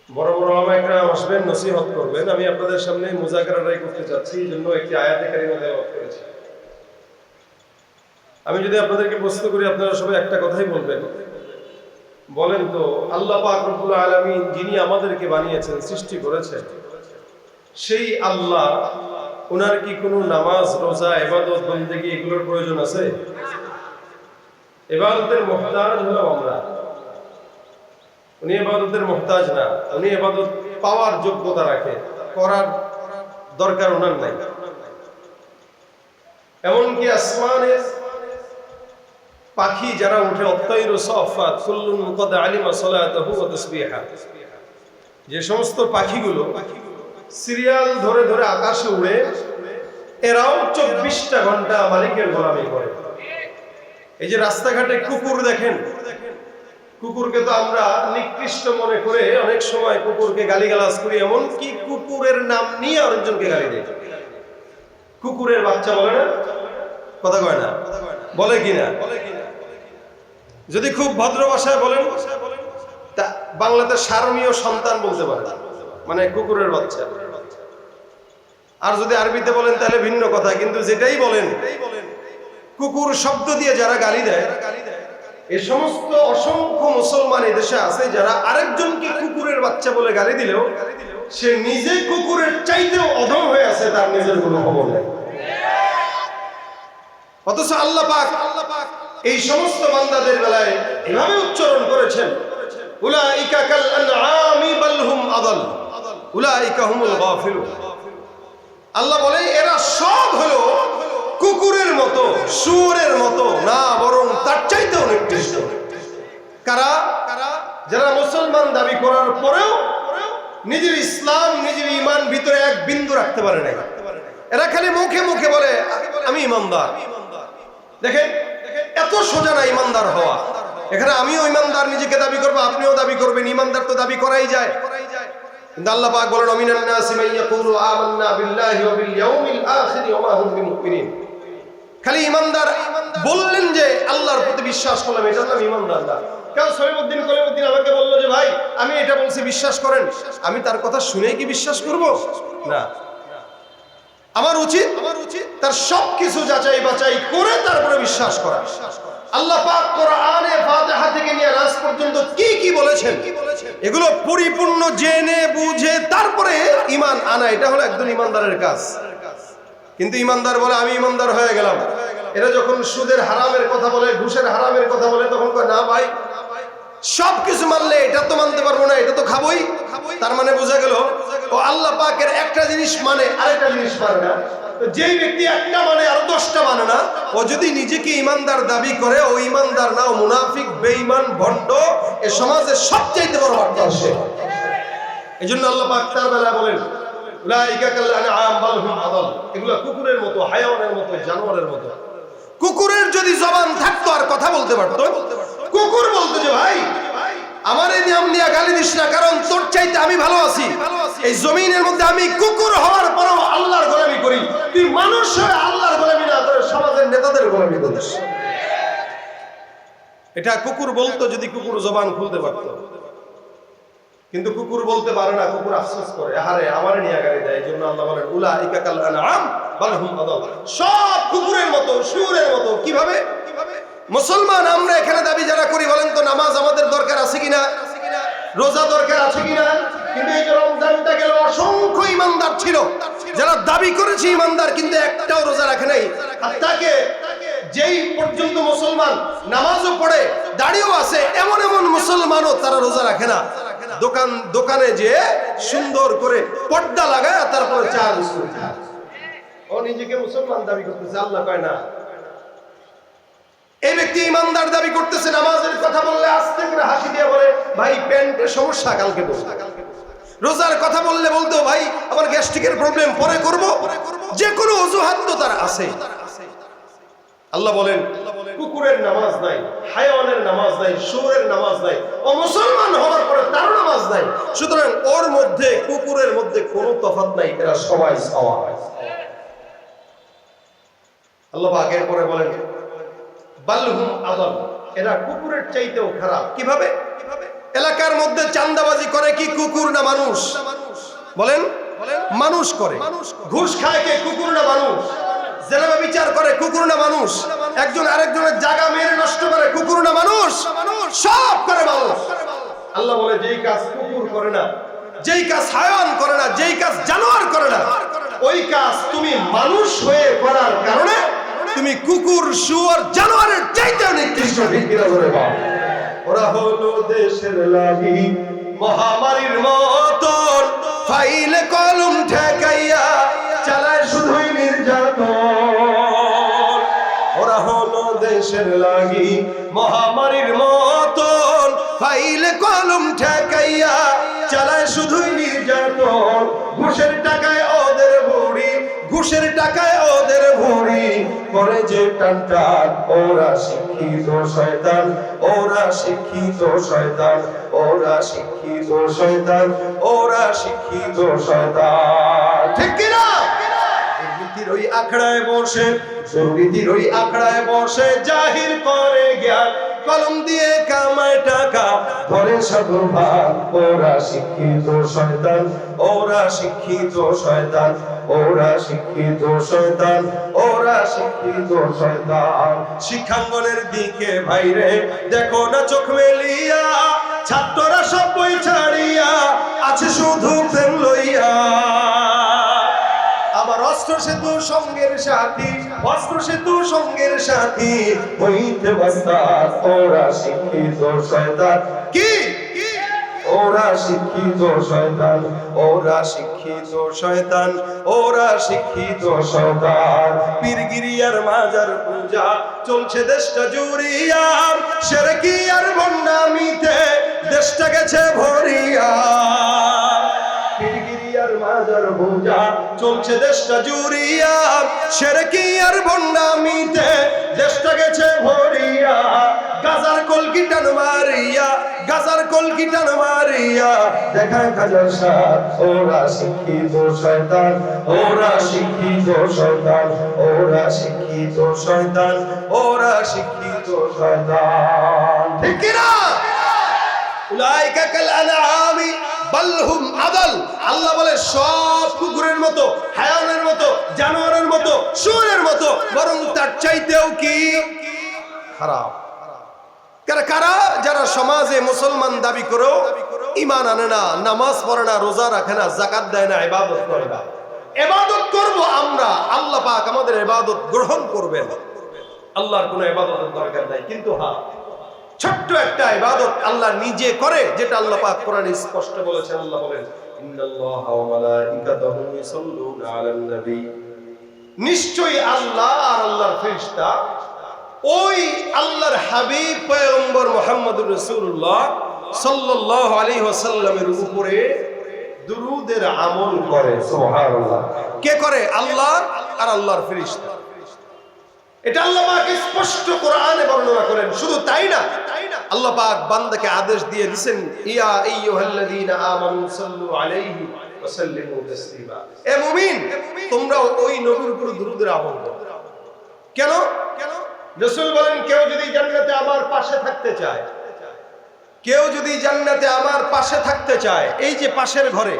বড় বড় ওলামায়ে আসবেন, নসিহত করবেন। আমি আপনাদের সামনে মুযাকারাটাই করতে চাচ্ছি, এই জন্য একটি আয়াতে কারিমা তেলাওয়াত করেছি। আমি যদি আপনাদেরকে প্রশ্ন করি, আপনারা সবাই একটা কথাই বলবেন। বলেন তো, আল্লাহ পাক রব্বুল আলামিন যিনি আমাদেরকে বানিয়েছেন, সৃষ্টি করেছেন, সেই আল্লাহ, ওনার কি কোনো নামাজ, রোজা, ইবাদত, বন্দেগী এগুলোর প্রয়োজন আছে? ইবাদতের মুহতাজ হলাম আমরা। উনি ইবাদতের মুহতাজ না, উনি ইবাদত পাওয়ার যোগ্যতা রাখে, করার দরকার ওনার নাই। এমনকি আসমানের পাখি যারা উঠে, অত্তাইরু সাফাত কুল্লুন কদ আলিমা সালাতাহু ওয়া তাসবিহা, যে সমস্ত পাখিগুলো সিরিয়াল ধরে ধরে আকাশে উড়ে, এরাও 24টা ঘন্টা মালিকের গোলামি করে। এই যে রাস্তাঘাটে কুকুর দেখেন, কুকুরকে তো আমরা নিকৃষ্ট মনে করে অনেক সময় কুকুরকে গালিগালাজ করি, এমনকি কুকুরের নাম নিয়ে আরেকজনকে গালি দেয়। কুকুরের বাচ্চা বলে না, কথা কয় না, বলে কিনা? যদি খুব ভদ্র ভাষায় বলেন, তা বাংলাতে সারমীয় সন্তান বলতে পারে, মানে কুকুরের বাচ্চা। আর যদি আরবিতে বলেন তাহলে ভিন্ন কথা, কিন্তু যেটাই বলেন, কুকুর শব্দ দিয়ে যারা গালি দেয়, এ সমস্ত অসংখ্য মুসলমান এদেশে আছে যারা আরেকজনকে কুকুরের বাচ্চা বলে গালি দিলেও সে নিজে কুকুরের চাইতেও অধম হয়ে আছে, তার নিজের কোনো খবর নেই। অথচ আল্লাহ পাক এই সমস্ত বান্দাদের বেলায় এভাবে উচ্চারণ করেছেন, উলাইকা কাল আনআমি বাল হুম আদাল উলাইকা হুমুল গাফিলুন। আল্লাহ বলে এরা সব হলো কুকুরের মতো, শুয়োরের মতো, না বরং তার চাইতেও নিকৃষ্ট। কারা? যারা মুসলমান দাবি করার পরেও নিজের ইসলাম, নিজের ঈমান ভিতরে এক বিন্দু রাখতে পারে না। এরা খালি মুখে মুখে বলে আমি ঈমানদার। দেখেন, এত সোজা না ঈমানদার হওয়া। এখানে আমিও ঈমানদার নিজেকে দাবি করব, আপনিও দাবি করবেন, ঈমানদার তো দাবি করাই যায়। কিন্তু আল্লাহ পাক বলেন, মিনান নাসি মান ইয়াকুলু আমান্না বিল্লাহি ওয়া বিল ইয়াউমিল আখির ওয়া মা হুম বিমুমিনিন। খালি ঈমানদার বললেন যে আল্লাহর প্রতি বিশ্বাস করলাম, এটার নাম ঈমানদার না। কেউ সলিমউদ্দিন কলিমউদ্দিন আমাকে বললো যে ভাই আমি এটা বলছি বিশ্বাস করেন, আমি তার কথা শুনেই কি বিশ্বাস করব? না, আমার উচিত তার সবকিছু যাচাই বাছাই করে তারপরে বিশ্বাস করা। আল্লাহ পাক কোরআনে ফাতিহা থেকে নিয়ে নাস পর্যন্ত কি কি বলেছেন, এগুলো পরিপূর্ণ জেনে বুঝে তারপরে ঈমান আনা, এটা হলো একজন ঈমানদারের কাজ। কিন্তু ঈমানদার বলে আমি ঈমানদার হয়ে গেলাম। এরা যখন সুদের হারামের কথা বলে, ঘুষের হারামের কথা বলে, তখন কয় না ভাই সবকিছু মানলে এটা তো মানতে পারবো না, এটা তো খাবোই। তার মানে বোঝা গেল ও আল্লাহ পাকের একটা জিনিস মানে আরেকটা জিনিস মানে না। যেই ব্যক্তি একটা মানে আর 10টা মানে না, ও যদি নিজেকে ঈমানদার দাবি করে, ও ঈমানদার না, ও মুনাফিক, বেঈমান, ভণ্ড, এ সমাজের সবচেয়ে বড় বার্তা আসে। এজন্য আল্লাহ পাক তার বেলা বলেন উলাইকা কাল আনআম বাল হুম আদাল, এগুলো কুকুরের মতো, হায়াওয়ানের মতো, জানোয়ারের মতো। কুকুরের যদি জবান থাকতো আর কথা বলতে পারতো, কুকুর বলতো যে ভাই আমার এই নিয়ম নিয়ে গালি দিস না, কারণ তোর চাইতে আমি ভালো আছি। এই জমিনের মধ্যে আমি কুকুর হওয়ার পরও আল্লাহর গোলামি করি, তুই মানুষ হয়ে আল্লাহর গোলামি না, তোর সমাজের নেতাদের গোলামি করিস। এটা কুকুর বলতো যদি কুকুর জবান খুলতে পারতো। কিন্তু কুকুর বলতে পারে না, কুকুর আফসোস করে, আহারে আমারে নিয়ে গালি দেয়। এই জন্য আল্লাহ বলেন উলাইকা কাল আনআম বাল হুম আদাল, সব কুকুরের মতো, শুয়োরের মতো। কিভাবে? মুসলমান আমরা এখানে দাবি যারা করি, বলেন তো নামাজ আমাদের দরকার আছে কিনা, রোজা দরকার আছে কিনা? কিন্তু এই যে রমজানটা গেল, অসংখ্য ঈমানদার ছিল যারা দাবি করেছে ঈমানদার, কিন্তু একটাও রোজা রাখে নাই। আর তাকে যেই পর্যন্ত মুসলমান নামাজও পড়ে, দাড়িও আছে, এমন এমন মুসলমানও তারা রোজা রাখে না। দোকানে যে সুন্দর করে পর্দা লাগায় তারপরে চা বিস্কুট খায়, ও নিজেকে মুসলমান দাবি করতেছে, আল্লাহ কয় না। এই ব্যক্তি ঈমানদার দাবি করতেছে, নামাজের কথা বললে আস্তে করে হাসি দিয়ে বলে ভাই প্যান্টের সমস্যা, কালকে বলবো। রোজার কথা বললে বলতো ভাই আমার গ্যাস্ট্রিকের প্রবলেম, পরে করব। যে কোনো অজুহাত তো তার আছে। আল্লাহ বলেন কুকুরের নামাজ নাই, হায়াওয়ানের নামাজ নাই, শুয়োরের নামাজ নাই, ও মুসলমান হওয়ার পরে তার নামাজ নাই। সুতরাং ওর মধ্যে কুকুরের মধ্যে কোনো তফাৎ নাই, এরা সবাই সওয়া। আল্লাহ পাক এরপরে বলেন বাল হুম আদাল, এরা কুকুরের চাইতেও খারাপ। কিভাবে? এলাকার মধ্যে চাঁদাবাজি করে কি কুকুর না না মানুষ? বলেন, মানুষ করে। ঘুষ খায় কে? কুকুর না মানুষ? জেনাবে বিচার করে কুকুর না মানুষ? একজন আরেকজনের জায়গা মেরে নষ্ট করে কুকুর না মানুষ? সব করে মানুষ। আল্লাহ বলে যেই কাজ কুকুর করে না, যেই কাজ হায়াওয়ান করে না, যেই কাজ জানোয়ার করে না, ওই কাজ তুমি মানুষ হয়ে করার কারণে তুমি কুকুর, শুয়োর, জানোয়ারের চাইতে নিকৃষ্ট। ওরা হলো দেশের লাগি মহামারীর মতন, ফাইলে কলম ঠেকাইয়া চালায় শুধুই নির্যাতন। ওরা হলো দেশের লাগি মহামারীর মতন, ফাইলে কলম ঠেকাইয়া চালায় শুধুই নির্যাতন। ঘুষের টাকায় ওদের ভুঁড়ি, ঘুষের টাকায় ওদের ভুঁড়ি করে যে টানটান। ওরা শিক্ষিত শয়তান, ওরা শিক্ষিত শয়তান, ওরা শিক্ষিত শয়তান, ওরা শিক্ষিত শয়তান। ঠিক কিনা? দুর্নীতির ওই আখড়ায় বসে, দুর্নীতির ওই আখড়ায় বসে জাহির করে জ্ঞান, কলম দিয়ে কামায় টাকা ধরে শতভাগ। ওরা শিক্ষিত শয়তান, ওরা শিক্ষিত শয়তান, ওরা শিক্ষিত শয়তান, ওরা শিক্ষিত শয়তান। শিক্ষাঙ্গনের দিকে ভাইরে দেখো না চোখ মেলিয়া, ছাত্ররা সব বই ছাড়িয়া আছে শুধু প্রেম লইয়া। আবার অস্ত্র সেতু সঙ্গের সাথী, অস্ত্র সেতু সঙ্গের সাথী হইতে বাস্তার। ওরা শিক্ষিত শয়তান। কি? ওরা শিক্ষিত শয়তান, ওরা শিক্ষিত শয়তান, ওরা শিক্ষিত শয়তান। পীরগিরিয়ার মাজার পূজা চলছে দেশটা জুড়িয়া, শিরকি আর ভণ্ডামিতে দেশটা গেছে ভরিয়া। পীরগিরিয়ার মাজার পূজা চলছে দেশটা জুড়িয়া, শিরকি আর ভণ্ডামিতে দেশটা গেছে ভরিয়া। গাজার কলকি টান মারিয়া, গাজার কলকি টান মারিয়া দেখায় খাজার সাথ। ওরা শিক্ষিত শয়তান, ওরা শিক্ষিত শয়তান, ওরা শিক্ষিত শয়তান, ওরা শিক্ষিত শয়তান। ঠিক কি না? উলাইকা কাল আনআমি বাল হুম আদাল। আল্লাহ বলে সব কুকুরের মতো, হায়াওয়ানের মতো, জানোয়ারের মতো, শুয়োরের মতো, বরং তার চাইতেও কি খারাপ। কারা? যারা সমাজে মুসলমান দাবি করেও ঈমান আনে না, নামাজ পড়ে না, রোজা রাখে না, যাকাত দেয় না, ইবাদত করে না। ইবাদত করব আমরা, আল্লাহ পাক আমাদের ইবাদত গ্রহণ করবেন। আল্লাহর কোনো ইবাদতের দরকার নাই। কিন্তু হ্যাঁ, ছোট্ট একটা ইবাদত আল্লাহ নিজে করে, যেটা আল্লাহ পাক কোরআনে স্পষ্ট বলেছেন। আল্লাহ বলেন, ইন্নাল্লাহা ওয়া মালাইকাতাহু ইউসাল্লুনা আলান নবী। নিশ্চয়ই আল্লাহ আর আল্লাহর ফেরেশতা ওই আল্লাহর হাবিব পয়গম্বর মুহাম্মদুর রাসূলুল্লাহ সাল্লাল্লাহু আলাইহি ওয়াসাল্লামের উপরে দুরূদের আমল করে। সুবহানাল্লাহ। কে করে? আল্লাহ আর আল্লাহর ফেরেশতা। এটা আল্লাহ পাক স্পষ্ট কোরআনে বর্ণনা করেন। শুধু তাই না, আল্লাহ পাক বান্দাকে আদেশ দিয়ে দিবেন, ইয়া আইয়ুহাল্লাযীনা আমানু সাল্লু আলাইহি ওয়া সাল্লিমু তাসলিমা। এ মুমিন, তোমরা ওই নবীর উপর দুরূদের আমল করো। কেন? রাসূল বলেন, কেউ যদি জান্নাতে আমার পাশে থাকতে চায়, কেউ যদি জান্নাতে আমার পাশে থাকতে চায়, এই যে পাশের ঘরে,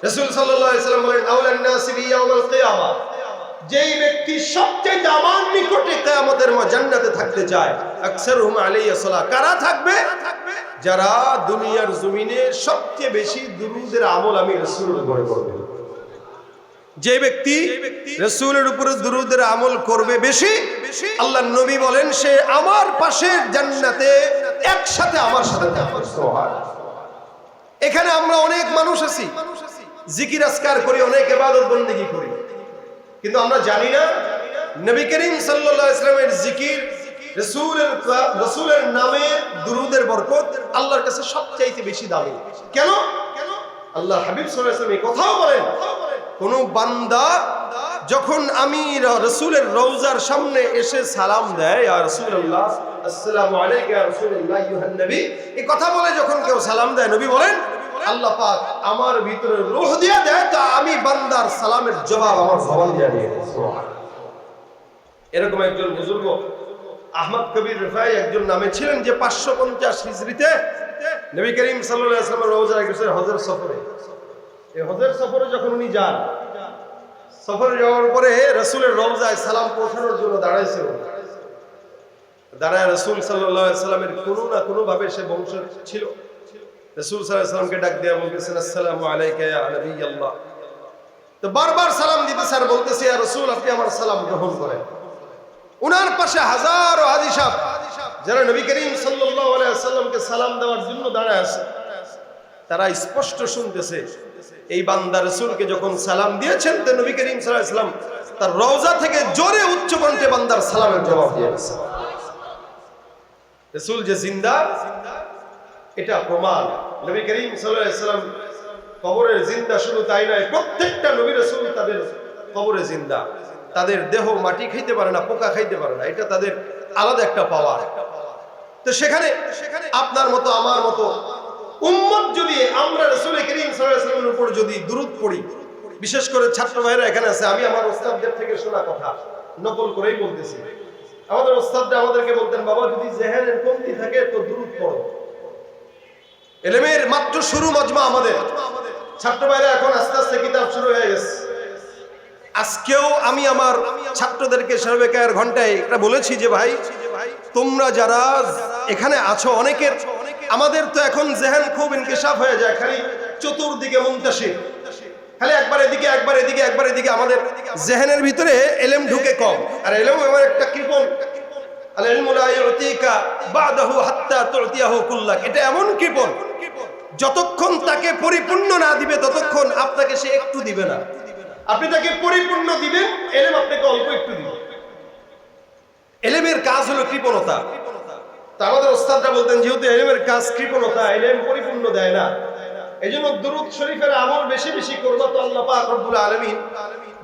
রাসূল সাল্লাল্লাহু আলাইহি ওয়াসাল্লাম বলেন, আউলান নাসি বিয়াউমিল কিয়ামা, যেই ব্যক্তি সবচেয়ে আমার নিকটে কিয়ামতের জান্নাতে থাকতে চায়, আকসারুহুম আলাইহি সালাত। কারা থাকবে? যারা দুনিয়ার জমিনে সবচেয়ে বেশি দুরূদের আমল আমি রাসূলের উপরে করব। যে ব্যক্তি রাসূলের উপরে দুরূদের আমল করবে বেশি, আল্লাহর নবী বলেন, সে আমার পাশে জান্নাতে একসাথে আমার সাথে থাকবে। সুবহানাল্লাহ। এখানে আমরা অনেক মানুষ আছি, জিকির আজকার করি, অনেক ইবাদত বندگی করি, কিন্তু আমরা জানি না নবী করিম সাল্লাল্লাহু আলাইহি ওয়াসাল্লামের জিকির, রাসূলের নামে দুরূদের বরকত আল্লাহর কাছে সবচাইতে বেশি দামি। কেন? আল্লাহ হাবিব সাল্লাল্লাহু আলাইহি ওয়াসাল্লাম এই কথাও বলেন, কোন বান্দা যখন আমি রাসূলের রওজার সামনে এসে সালাম দেয়, ইয়া রাসূলুল্লাহ আসসালামু আলাইকা ইয়া রাসূলুল্লাহ আইয়ুহান নবী, এই কথা বলে যখন কেউ সালাম দেয়, নবী বলেন আল্লাহ পাক আমার ভিতরে রূহ দিয়ে দেয়, তা আমি বান্দার সালামের জবাব আমার জবান দিয়ে দিই। সুবহানাল্লাহ। এরকম একজন বুজুর্গ আহমদ কবির রিফাই একজন নামে ছিলেন, যে 550 হিজরিতে নবী করিম সাল্লাল্লাহু আলাইহি ওয়াসাল্লাম রওজায় গেছে হজের সফরে। এই হজের সফরে যখন উনি যান, সফরে যাওয়ার পরে রাসূলের রওজায় সালাম পৌঁছানোর জন্য দাঁড়াইছে। দাঁড়ায় রাসূল সাল্লাল্লাহু আলাইহি ওয়াসাল্লামের কোনো না কোনো ভাবে সে বংশ ছিল। রাসূল সাল্লাল্লাহু আলাইহি ওয়াসাল্লামকে ডাক দিয়ে বলতেছেন, আসসালামু আলাইকা ইয়া নবিয়াল্লাহ। তো বারবার সালাম দিতেছে আর বলতেছে, ইয়া রাসূল, আপনি আমার সালাম গ্রহণ করেন। উনার পাশে হাজারো হাজী সাহেব যারা নবী করিম সাল্লাল্লাহু আলাইহি ওয়াসাল্লামকে সালাম দেওয়ার জন্য দাঁড়ায় আছে, তারা স্পষ্ট শুনতেছে এই বান্দা রাসূলকে যখন সালাম দিয়েছেন, তো নবী করিম সাল্লাল্লাহু আলাইহি ওয়াসাল্লাম তার রওজা থেকে জোরে উচ্চ কণ্ঠে বান্দার সালামের জবাব দিয়েছে। রাসূল যে জিন্দা, এটা প্রমাণ। নবী করিম সাল্লাল্লাহু আলাইহি ওয়াসাল্লাম কবরের জিন্দা, শুধু তাই নয়, প্রত্যেকটা নবী রাসূল তাদের কবরে জিন্দা। তাদের দেহ মাটি খাইতে পারে না, পোকা খাইতে পারে না, এটা তাদের আলাদা একটা পাওয়ার। তো সেখানে আপনার মতো আমার মতো উম্মত যদি আমরা রাসূল করিম সাল্লাল্লাহু আলাইহি ওয়াসাল্লামের উপর যদি দুরূদ পড়ি, বিশেষ করে ছাত্র ভাইরা এখানে আছে, আমি আমার ওস্তাদদের থেকে শোনা কথা নকল করেই বলতেছি। আমাদের ওস্তাদরা আমাদেরকে বলতেন, বাবা যদি জেহেনের কমতি থাকে তো দুরূদ পড়ো। ইলমের মাত্র শুরু মজমা আমাদের ছাত্র ভাইরা, এখন আস্তে আস্তে কিতাব শুরু হয়ে গেছে। আজকেও আমি আমার ছাত্রদেরকে সর্বেকায়ের ঘন্টায় এটা বলেছি যে ভাই, তোমরা যারা এখানে আছো, অনেকের আমাদের তো এখন জেহেন খুব ইনকিশাফ হয়ে যায়, খালি চতুর্দিকে মুনতাশির, খালি একবার এদিকে একবার এদিকে একবার এদিকে, আমাদের জেহেনের ভিতরে ইলম ঢুকে কম। আর ইলম এমন একটা কৃপণ, আল ইলমু লা ইউতিকা বাদাহু হাত্তা তুতিয়াহু কুল্লাক, এটা এমন কৃপণ, যতক্ষণ তাকে পরিপূর্ণ না দিবে ততক্ষণ আপনাকে সে একটু দিবে না। আপনি তাকে পরিপূর্ণ দিবেন, ইলম আপনাকে অল্প একটু দিবে। ইলমের কাজ হলো কৃপণতা। তা আমাদের ওস্তাদরা বলতেন, যেহেতু ইলমের কাজ কৃপণতা, ইলম পরিপূর্ণ দেয় না, এইজন্য দুরূদ শরীফের আমল বেশি বেশি করবা, তো আল্লাহ পাক রব্বুল আলামিন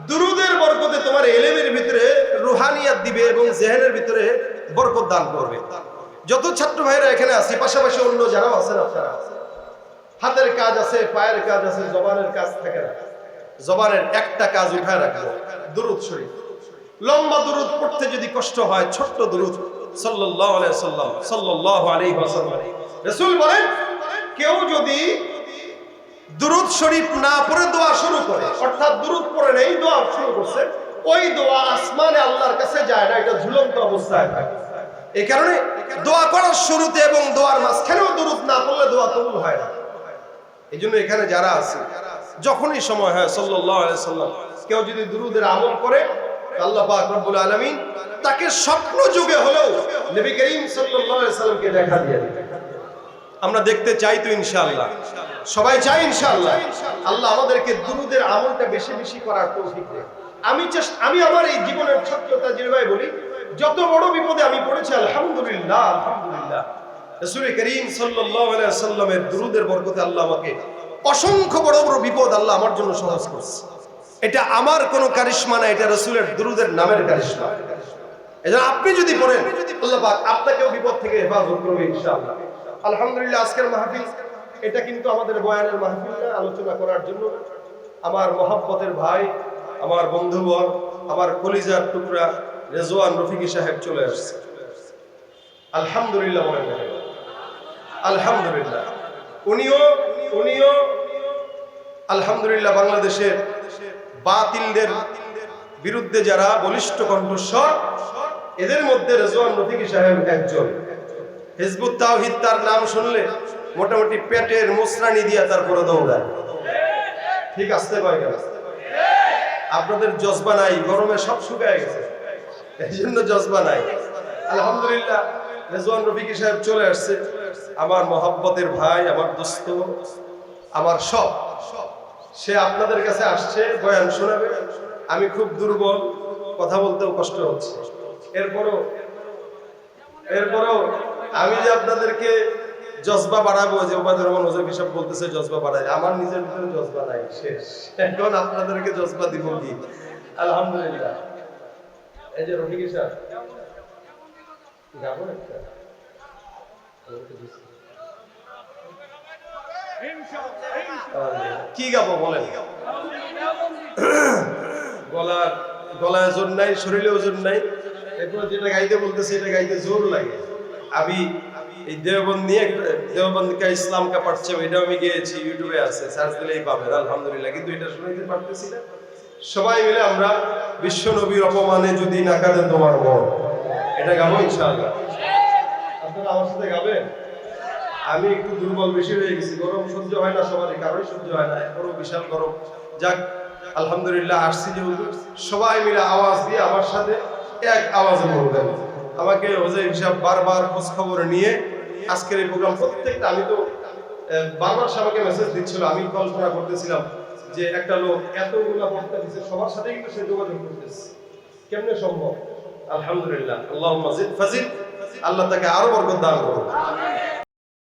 দুরূদের বরকতে তোমার ইলমের ভিতরে রুহানিয়াত দিবে এবং জেহেনের ভিতরে বরকত দান করবে। যত ছাত্র ভাইরা এখানে আছে, পাশাপাশি অন্য যারাও আছেন, আপনারা হাতের কাজ আছে, পায়ের কাজ আছে, জবানের কাজ থাকে না। জবানের একটা কাজ উঠায় রাখবো, দুরূদ শরীফ। লম্বা দুরূদ পড়তে যদি কষ্ট হয়, ছোট্ট দুরূদ সাল্লাল্লাহু আলাইহি ওয়াসাল্লাম, সাল্লাল্লাহু আলাইহি ওয়াসাল্লাম। রাসূল বলেন, কেউ যদি দুরূদ শরীফ না পড়ে দোয়া শুরু করে, অর্থাৎ দুরূদ পড়ে নেই, দোয়া শুরু করছে, ওই দোয়া আসমানে আল্লাহর কাছে যায় না, এটা ঝুলন্ত অবস্থায় থাকে। এই কারণে দোয়া করার শুরুতে এবং দোয়ার মাঝখানেও দুরূদ না পড়লে দোয়া কবুল হয় না। এই জন্য এখানে যারা আছে, যখনই সময় হয় সাল্লাল্লাহু আলাইহি ওয়াসাল্লাম কেউ যদি দুরূদের আমল করে, আল্লাহ পাক রব্বুল আলামিন তাকে স্বপ্ন যুগে হলেও নবী করিম সাল্লাল্লাহু আলাইহি ওয়াসাল্লামকে দেখা দিয়ে দেন। আমরা দেখতে চাই তো ইনশাআল্লাহ, সবাই চাই ইনশাআল্লাহ। আল্লাহ আমাদেরকে দুরূদের আমলটা বেশি বেশি করার তৌফিক দেন। আমি আমার এই জীবনের ছোট্টতা যেভাবে বলি, যত বড় বিপদে আমি পড়েছি, আলহামদুলিল্লাহ আলহামদুলিল্লাহ, রাসূল করিম সাল্লাল্লাহু আলাইহি ওয়াসাল্লামের দুরূদের বরকতে আল্লাহ আমাকে অসংখ্য বড় বড় বিপদ আল্লাহ আমার জন্য সহজ করছে। এটা আমার কোনো কারিশমা না, এটা রাসূলের দুরূদের নামের কারিশমা। এজন্য আপনি যদি পড়েন, আল্লাহ পাক আপনাকেও বিপদ থেকে হেফাজত করবে ইনশাআল্লাহ। আলহামদুলিল্লাহ, আজকের মাহফিল এটা কিন্তু আমাদের বয়ানের মাহফিল না, আলোচনা করার জন্য আমার মহব্বতের ভাই, আমার বন্ধুবর, আমার কলিজার টুকরা রেজওয়ান রফিকি সাহেব চলে আসছে। আলহামদুলিল্লাহ বলেন, আলহামদুলিল্লাহ। উনিও আলহামদুলিল্লাহ বাংলাদেশের বাতিলদের বিরুদ্ধে যারা বলিষ্ঠ কণ্ঠস্বর, এদের মধ্যে রেজওয়ান রফিকি সাহেব একজন। হিজবুত তাওহীদ তার নাম শুনলে মোটামুটি পেটের মোসরানি দিয়া তারপরে দৌড়ায়। ঠিক আসতে পারে কেন? আপনাদের জজবা নাই, গরমে সব শুকায় গেছে, এই জন্য জজবা নাই। আলহামদুলিল্লাহ, রেজওয়ান রফিকি সাহেব চলে আসছে, আমার মহব্বতের ভাই, আমার দোস্ত, আমার সব। সে আপনাদের কাছে আসছে, বয়ান শোনাবে। আমি খুব দুর্বল, কথা বলতেও কষ্ট হচ্ছে। এরপরও আমি যে আপনাদেরকে জজবা বাড়াবো, যে ওবায়দুর রহমান ওজফি সাহেব বলতেছে জজবা বাড়ায়, আমার নিজের ভিতরে জজবা নাই, শেষ। এখন আপনাদেরকে জজবা দিব কি? আলহামদুলিল্লাহ। এই যে রফিকি সাহেব যাবো একটা কি গাবো বলেন? গলায় জোর নাই, শরীরে ওজন নাই, এরপর যেটা গাইতে বলতেছে এটা গাইতে জোর লাগে। এই দেওবন্দ নিয়ে দেওবন্দ কা ইসলাম কা পারচম, এটাও আমি গিয়েছি, ইউটিউবে আছে, সার্চ দিলেই পাবেন আলহামদুলিল্লাহ। কিন্তু এটা শুনাইতে পারতেছি না। সবাই মিলে আমরা বিশ্ব নবীর অপমানে যদি না কাঁদে তোমার মন, এটা গাবো ইনশাআল্লাহ। আপনারা আমার সাথে গাবেন? আমি একটু দুর্বল বেশি হয়ে গেছি, গরম সহ্য হয় না সবারই, কারোই সহ্য হয় না, এরপরও বিশাল গরম। যাক আলহামদুলিল্লাহ আসছি যেহেতু, সবাই মিলে আওয়াজ দিয়ে আমার সাথে এক আওয়াজে বলবেন। আমাকে হুজাইর সাহেব বারবার খোঁজ খবর নিয়ে আজকের এই প্রোগ্রাম প্রত্যেকটা, আমি তো বারবার আমাকে মেসেজ দিচ্ছিল, আমি কল্পনা করতেছিলাম যে একটা লোক এতগুলা বক্তা দিচ্ছে, সবার সাথে কিন্তু সে যোগাযোগ করতেছে, কেমনে সম্ভব? আলহামদুলিল্লাহ, আল্লাহুম্মা জিদ ফাজিদ, আল্লাহ তাকে আরো বরকত দান করুন।